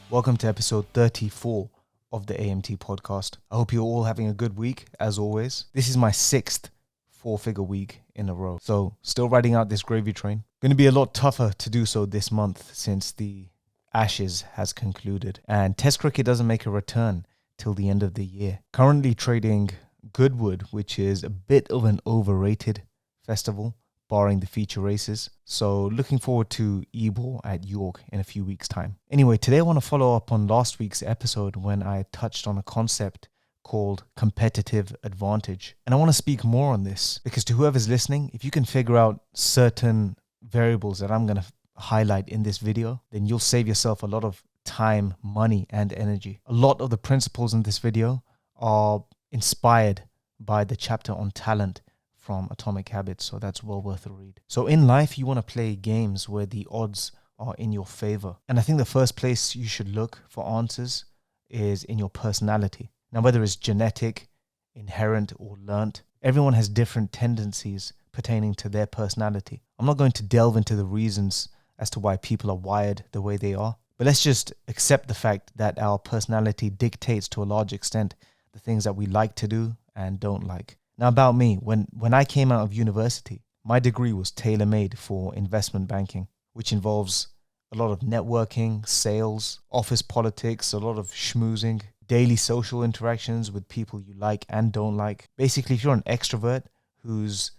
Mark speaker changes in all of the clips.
Speaker 1: Welcome to episode 34 of the AMT podcast. I hope you're all having a good week, as always. This is my sixth four-figure week in a row. So still riding out this gravy train. Going to be a lot tougher to do so this month since the Ashes has concluded. And Test cricket doesn't make a return till the end of the year. Currently trading Goodwood, which is a bit of an overrated festival, barring the feature races. So looking forward to Ebor at York in a few weeks' time. Anyway, today I want to follow up on last week's episode when I touched on a concept called competitive advantage. And I want to speak more on this because to whoever's listening, if you can figure out certain variables that I'm going to highlight in this video, then you'll save yourself a lot of time, money, and energy. A lot of the principles in this video are inspired by the chapter on talent from Atomic Habits, so that's well worth a read. So in life, you want to play games where the odds are in your favor. And I think the first place you should look for answers is in your personality. Now, whether it's genetic, inherent, or learnt, everyone has different tendencies pertaining to their personality. I'm not going to delve into the reasons as to why people are wired the way they are, but let's just accept the fact that our personality dictates to a large extent the things that we like to do and don't like. Now, about me, when I came out of university, my degree was tailor-made for investment banking, which involves a lot of networking, sales, office politics, a lot of schmoozing, daily social interactions with people you like and don't like. Basically, if you're an extrovert who's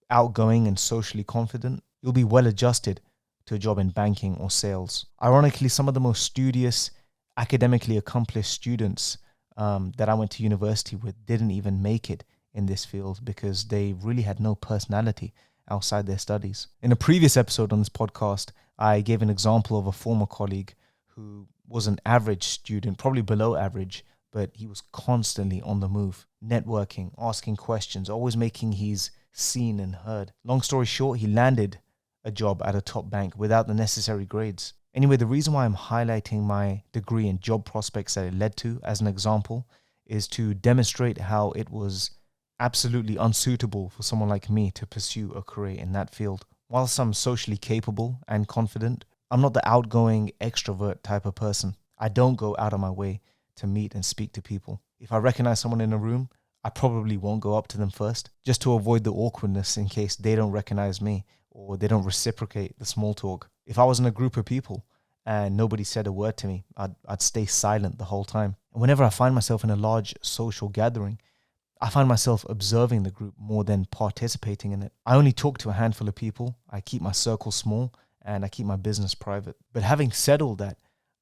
Speaker 1: outgoing and socially confident, you'll be well adjusted to a job in banking or sales. Ironically, some of the most studious, academically accomplished students that I went to university with didn't even make it in this field because they really had no personality outside their studies. In a previous episode on this podcast, I gave an example of a former colleague who was an average student, probably below average, but he was constantly on the move, networking, asking questions, always making his seen and heard. Long story short, he landed a job at a top bank without the necessary grades. Anyway, the reason why I'm highlighting my degree and job prospects that it led to as an example is to demonstrate how it was absolutely unsuitable for someone like me to pursue a career in that field. Whilst I'm socially capable and confident, I'm not the outgoing extrovert type of person. I don't go out of my way to meet and speak to people. If I recognize someone in a room, I probably won't go up to them first, just to avoid the awkwardness in case they don't recognize me or they don't reciprocate the small talk. If I was in a group of people and nobody said a word to me, I'd stay silent the whole time. And whenever I find myself in a large social gathering, I find myself observing the group more than participating in it. I only talk to a handful of people. I keep my circle small and I keep my business private. But having said all that,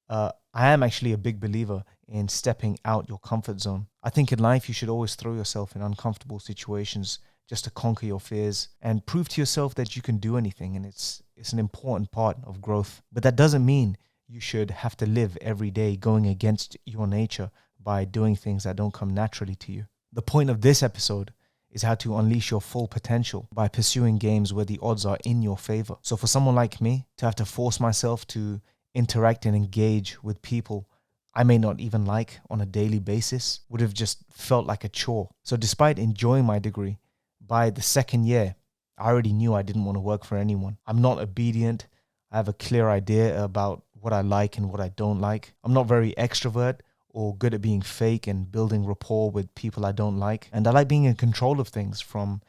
Speaker 1: I am actually a big believer in stepping out your comfort zone. I think in life you should always throw yourself in uncomfortable situations just to conquer your fears and prove to yourself that you can do anything, and it's an important part of growth. But that doesn't mean you should have to live every day going against your nature by doing things that don't come naturally to you. The point of this episode is how to unleash your full potential by pursuing games where the odds are in your favor. So for someone like me to have to force myself to interact and engage with people I may not even like on a daily basis would have just felt like a chore. So despite enjoying my degree, by the second year, I already knew I didn't want to work for anyone. I'm not obedient. I have a clear idea about what I like and what I don't like. I'm not very extrovert or good at being fake and building rapport with people I don't like. And I like being in control of things, from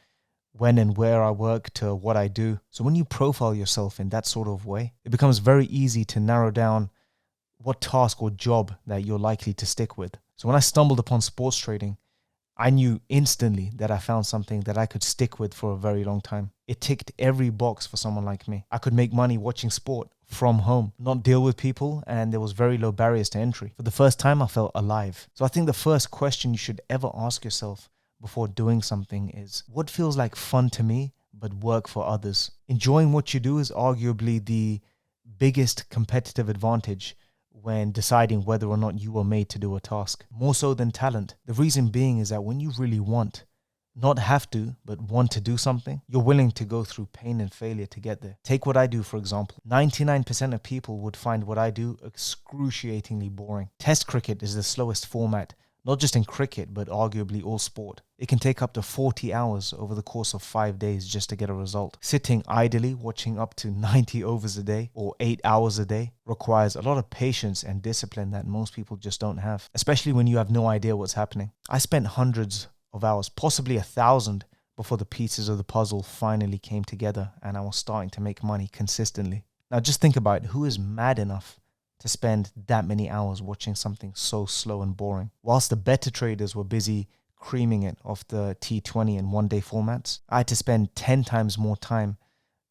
Speaker 1: when and where I work to what I do. So when you profile yourself in that sort of way, it becomes very easy to narrow down what task or job that you're likely to stick with. So when I stumbled upon sports trading, I knew instantly that I found something that I could stick with for a very long time. It ticked every box for someone like me. I could make money watching sport from home, not deal with people, and there was very low barriers to entry. For the first time, I felt alive. So I think the first question you should ever ask yourself before doing something is, what feels like fun to me but work for others? Enjoying what you do is arguably the biggest competitive advantage when deciding whether or not you were made to do a task, more so than talent. The reason being is that when you really want, not have to, but want to do something, you're willing to go through pain and failure to get there. Take what I do, for example. 99% of people would find what I do excruciatingly boring. Test cricket is the slowest format not just in cricket, but arguably all sport. It can take up to 40 hours over the course of 5 days just to get a result. Sitting idly, watching up to 90 overs a day or 8 hours a day requires a lot of patience and discipline that most people just don't have, especially when you have no idea what's happening. I spent hundreds of hours, possibly 1,000, before the pieces of the puzzle finally came together and I was starting to make money consistently. Now just think about it. Who is mad enough to spend that many hours watching something so slow and boring? Whilst the better traders were busy creaming it off the T20 and one-day formats, I had to spend 10 times more time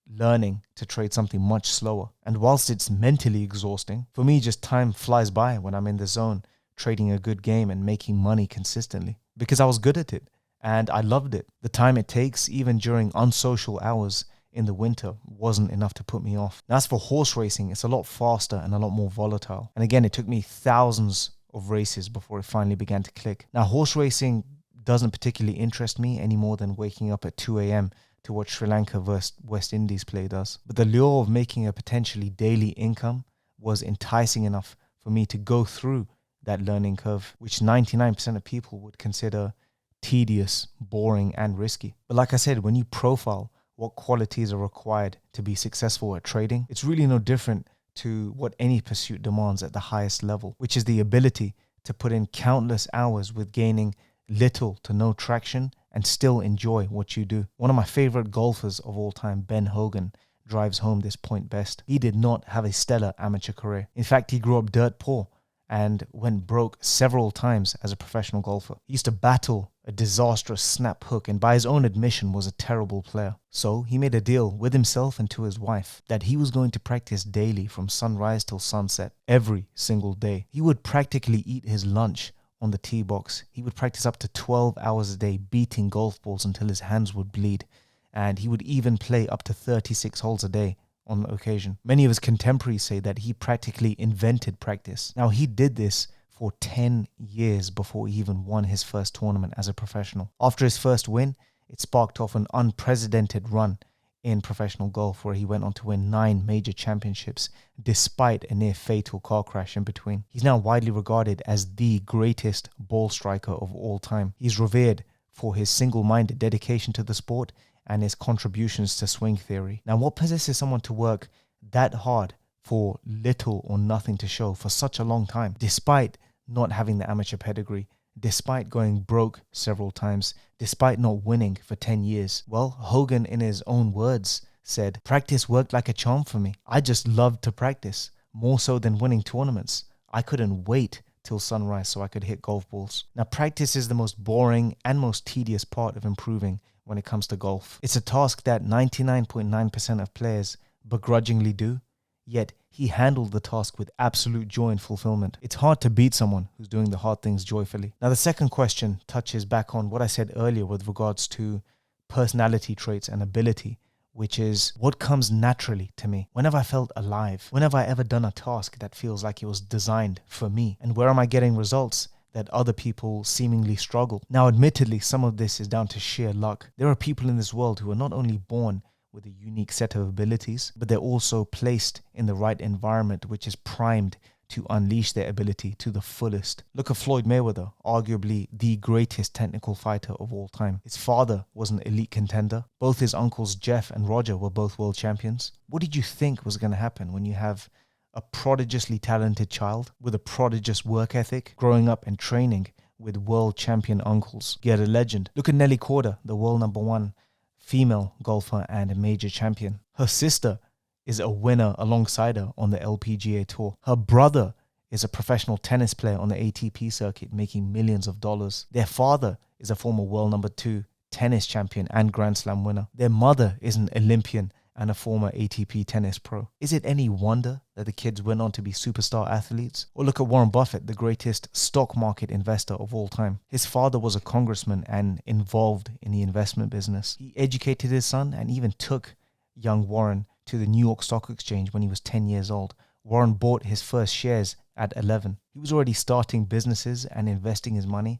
Speaker 1: learning to trade something much slower. And whilst it's mentally exhausting, for me just time flies by when I'm in the zone, trading a good game and making money consistently, because I was good at it and I loved it. The time it takes, even during unsocial hours in the winter, wasn't enough to put me off. Now, as for horse racing, it's a lot faster and a lot more volatile. And again, it took me thousands of races before it finally began to click. Now, horse racing doesn't particularly interest me any more than waking up at 2 a.m. to watch Sri Lanka versus West Indies play does. But the lure of making a potentially daily income was enticing enough for me to go through that learning curve, which 99% of people would consider tedious, boring, and risky. But like I said, when you profile what qualities are required to be successful at trading, it's really no different to what any pursuit demands at the highest level, which is the ability to put in countless hours with gaining little to no traction and still enjoy what you do. One of my favorite golfers of all time, Ben Hogan, drives home this point best. He did not have a stellar amateur career. In fact, he grew up dirt poor and went broke several times as a professional golfer. He used to battle a disastrous snap hook and by his own admission was a terrible player. So he made a deal with himself and to his wife that he was going to practice daily from sunrise till sunset every single day. He would practically eat his lunch on the tee box. He would practice up to 12 hours a day beating golf balls until his hands would bleed, and he would even play up to 36 holes a day on occasion. Many of his contemporaries say that he practically invented practice. Now, he did this for 10 years before he even won his first tournament as a professional. After his first win, it sparked off an unprecedented run in professional golf where he went on to win 9 major championships despite a near fatal car crash in between. He's now widely regarded as the greatest ball striker of all time. He's revered for his single-minded dedication to the sport and his contributions to swing theory. Now, what possesses someone to work that hard for little or nothing to show for such a long time, despite not having the amateur pedigree, despite going broke several times, despite not winning for 10 years? Well, Hogan, in his own words, said, "Practice worked like a charm for me. I just loved to practice, more so than winning tournaments. I couldn't wait till sunrise so I could hit golf balls." Now, practice is the most boring and most tedious part of improving when it comes to golf. It's a task that 99.9% of players begrudgingly do, yet he handled the task with absolute joy and fulfillment. It's hard to beat someone who's doing the hard things joyfully. Now, the second question touches back on what I said earlier with regards to personality traits and ability, which is what comes naturally to me. When have I felt alive? When have I ever done a task that feels like it was designed for me? And where am I getting results that other people seemingly struggle? Now, admittedly, some of this is down to sheer luck. There are people in this world who are not only born with a unique set of abilities, but they're also placed in the right environment, which is primed to unleash their ability to the fullest. Look at Floyd Mayweather, arguably the greatest technical fighter of all time. His father was an elite contender. Both his uncles, Jeff and Roger, were both world champions. What did you think was going to happen when you have a prodigiously talented child with a prodigious work ethic, growing up and training with world champion uncles? Get a legend. Look at Nelly Korda, the world #1 female golfer and a major champion. Her sister is a winner alongside her on the LPGA tour. Her brother is a professional tennis player on the ATP circuit, making millions of dollars. Their father is a former world #2 tennis champion and Grand Slam winner. Their mother is an Olympian and a former ATP tennis pro. Is it any wonder that the kids went on to be superstar athletes? Or look at Warren Buffett, the greatest stock market investor of all time. His father was a congressman and involved in the investment business. He educated his son and even took young Warren to the New York Stock Exchange when he was 10 years old. Warren bought his first shares at 11. He was already starting businesses and investing his money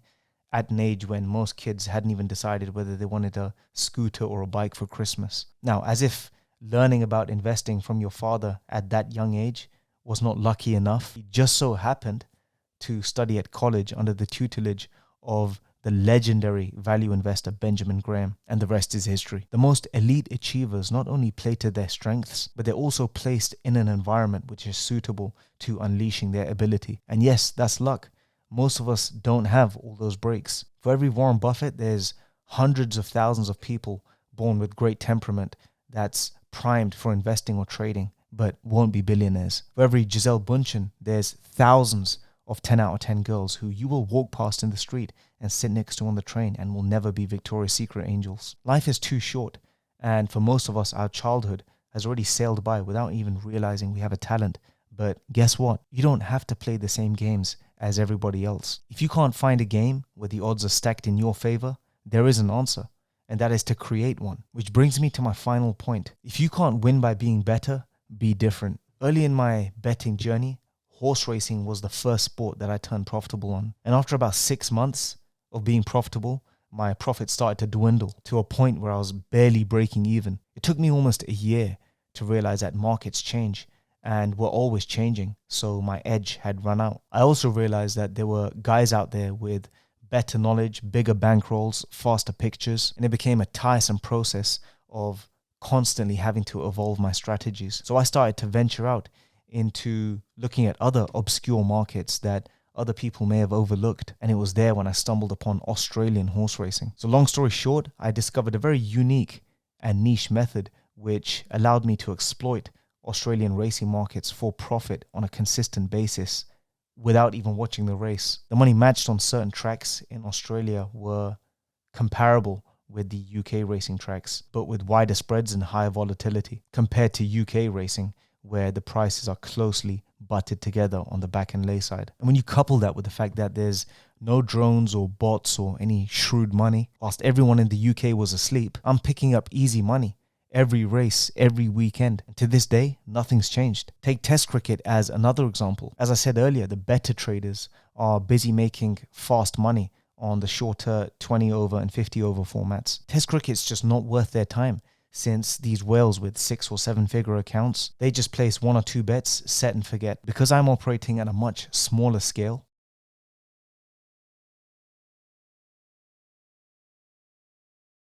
Speaker 1: at an age when most kids hadn't even decided whether they wanted a scooter or a bike for Christmas. Now, as if learning about investing from your father at that young age was not lucky enough, he just so happened to study at college under the tutelage of the legendary value investor Benjamin Graham, and the rest is history. The most elite achievers not only play to their strengths, but they're also placed in an environment which is suitable to unleashing their ability. And yes, that's luck. Most of us don't have all those breaks. For every Warren Buffett, there's hundreds of thousands of people born with great temperament that's primed for investing or trading, but won't be billionaires. For every Gisele Bündchen, there's thousands of 10 out of 10 girls who you will walk past in the street and sit next to on the train and will never be Victoria's Secret angels. Life is too short, and for most of us, our childhood has already sailed by without even realizing we have a talent. But guess what? You don't have to play the same games as everybody else. If you can't find a game where the odds are stacked in your favor, there is an answer, and that is to create one. Which brings me to my final point. If you can't win by being better, be different. Early in my betting journey, horse racing was the first sport that I turned profitable on. And after about 6 months of being profitable, my profit started to dwindle to a point where I was barely breaking even. It took me almost a year to realize that markets change and were always changing, so my edge had run out. I also realized that there were guys out there with better knowledge, bigger bankrolls, faster pictures, and it became a tiresome process of constantly having to evolve my strategies. So I started to venture out into looking at other obscure markets that other people may have overlooked. And it was there when I stumbled upon Australian horse racing. So long story short, I discovered a very unique and niche method which allowed me to exploit Australian racing markets for profit on a consistent basis without even watching the race. The money matched on certain tracks in Australia were comparable with the UK racing tracks, but with wider spreads and higher volatility compared to UK racing, where the prices are closely butted together on the back and lay side. And when you couple that with the fact that there's no drones or bots or any shrewd money, whilst everyone in the UK was asleep, I'm picking up easy money every race, every weekend. And to this day, nothing's changed. Take Test cricket as another example. As I said earlier, the better traders are busy making fast money on the shorter 20 over and 50 over formats. Test cricket's just not worth their time, since these whales with 6 or 7 figure accounts, they just place 1 or 2 bets, set and forget. Because I'm operating at a much smaller scale,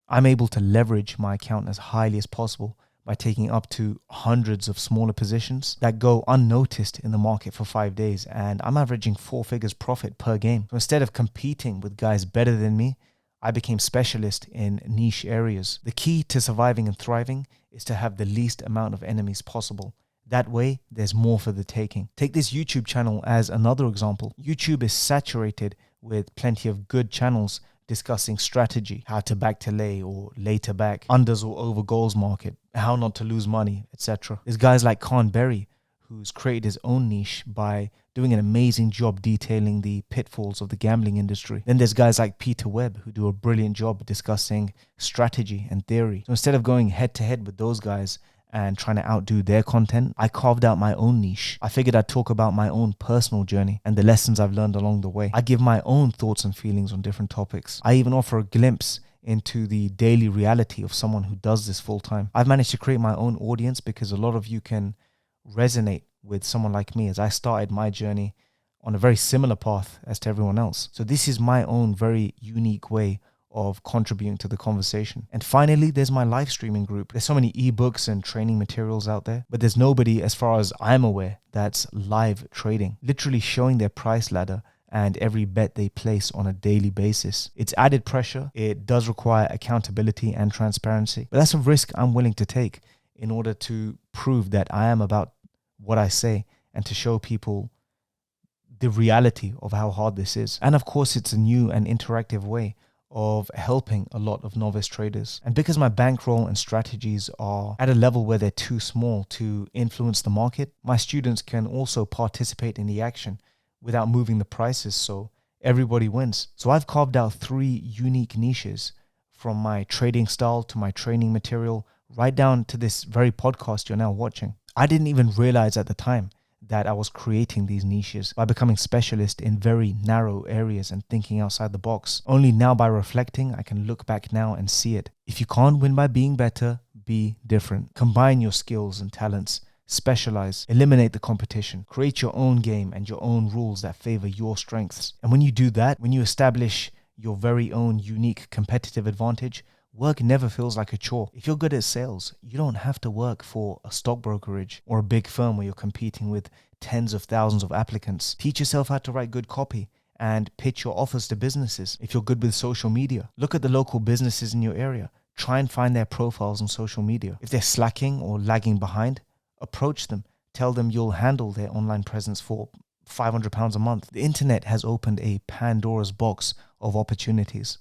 Speaker 1: I'm able to leverage my account as highly as possible by taking up to hundreds of smaller positions that go unnoticed in the market for 5 days, and I'm averaging 4 figures profit per game. So instead of competing with guys better than me, I became specialist in niche areas. The key to surviving and thriving is to have the least amount of enemies possible. That way, there's more for the taking. Take this YouTube channel as another example. YouTube is saturated with plenty of good channels discussing strategy, how to back to lay or lay to back, unders or over goals market, how not to lose money, etc. There's guys like Khan Berry, who's created his own niche by doing an amazing job detailing the pitfalls of the gambling industry. Then there's guys like Peter Webb, who do a brilliant job discussing strategy and theory. So instead of going head to head with those guys and trying to outdo their content, I carved out my own niche. I figured I'd talk about my own personal journey and the lessons I've learned along the way. I give my own thoughts and feelings on different topics. I even offer a glimpse into the daily reality of someone who does this full time. I've managed to create my own audience because a lot of you can resonate with someone like me, as I started my journey on a very similar path as to everyone else. So this is my own very unique way of contributing to the conversation. And finally, there's my live streaming group. There's so many ebooks and training materials out there, but there's nobody, as far as I'm aware, that's live trading, literally showing their price ladder and every bet they place on a daily basis. It's added pressure. It does require accountability and transparency, but that's a risk I'm willing to take in order to prove that I am about what I say and to show people the reality of how hard this is. And of course, it's a new and interactive way of helping a lot of novice traders. And because my bankroll and strategies are at a level where they're too small to influence the market, my students can also participate in the action without moving the prices, so everybody wins. So I've carved out 3 unique niches, from my trading style to my training material, right down to this very podcast you're now watching. I didn't even realize at the time that I was creating these niches by becoming specialist in very narrow areas and thinking outside the box. Only now, by reflecting, I can look back now and see it. If you can't win by being better, be different. Combine your skills and talents, specialize, eliminate the competition, create your own game and your own rules that favor your strengths. And when you do that, when you establish your very own unique competitive advantage, work never feels like a chore. If you're good at sales, you don't have to work for a stock brokerage or a big firm where you're competing with tens of thousands of applicants. Teach yourself how to write good copy and pitch your offers to businesses. If you're good with social media, look at the local businesses in your area. Try and find their profiles on social media. If they're slacking or lagging behind, approach them. Tell them you'll handle their online presence for £500 a month. The internet has opened a Pandora's box of opportunities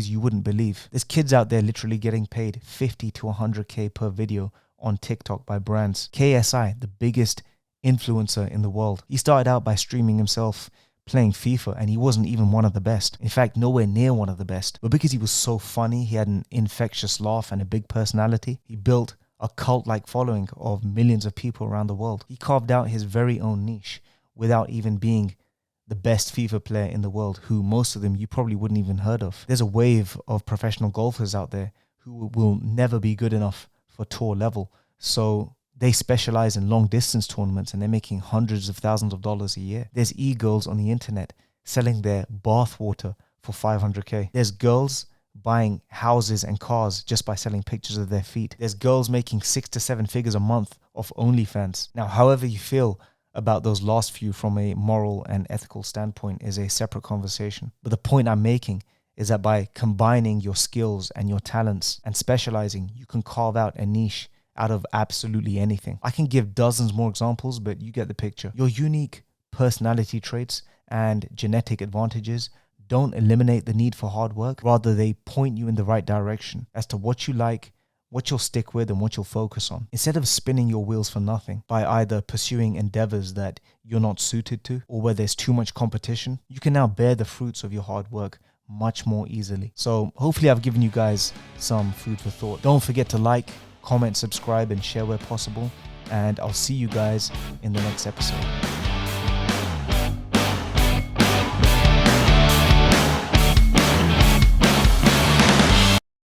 Speaker 1: you wouldn't believe. There's kids out there literally getting paid 50 to 100k per video on TikTok by brands. KSI, the biggest influencer in the world, he started out by streaming himself playing FIFA, and he wasn't even one of the best. In fact, nowhere near one of the best. But because he was so funny, he had an infectious laugh and a big personality, he built a cult-like following of millions of people around the world. He carved out his very own niche without even being the best FIFA player in the world, who most of them you probably wouldn't even heard of. There's a wave of professional golfers out there who will never be good enough for tour level. So they specialize in long distance tournaments and they're making hundreds of thousands of dollars a year. There's e-girls on the internet selling their bath water for 500k. There's girls buying houses and cars just by selling pictures of their feet. There's girls making 6 to 7 figures a month off OnlyFans. Now, however you feel about those last few from a moral and ethical standpoint is a separate conversation. But the point I'm making is that by combining your skills and your talents and specializing, you can carve out a niche out of absolutely anything. I can give dozens more examples, but you get the picture. Your unique personality traits and genetic advantages don't eliminate the need for hard work. Rather, they point you in the right direction as to what you like, what you'll stick with, and what you'll focus on. Instead of spinning your wheels for nothing by either pursuing endeavors that you're not suited to or where there's too much competition, you can now bear the fruits of your hard work much more easily. So hopefully I've given you guys some food for thought. Don't forget to like, comment, subscribe, and share where possible. And I'll see you guys in the next episode.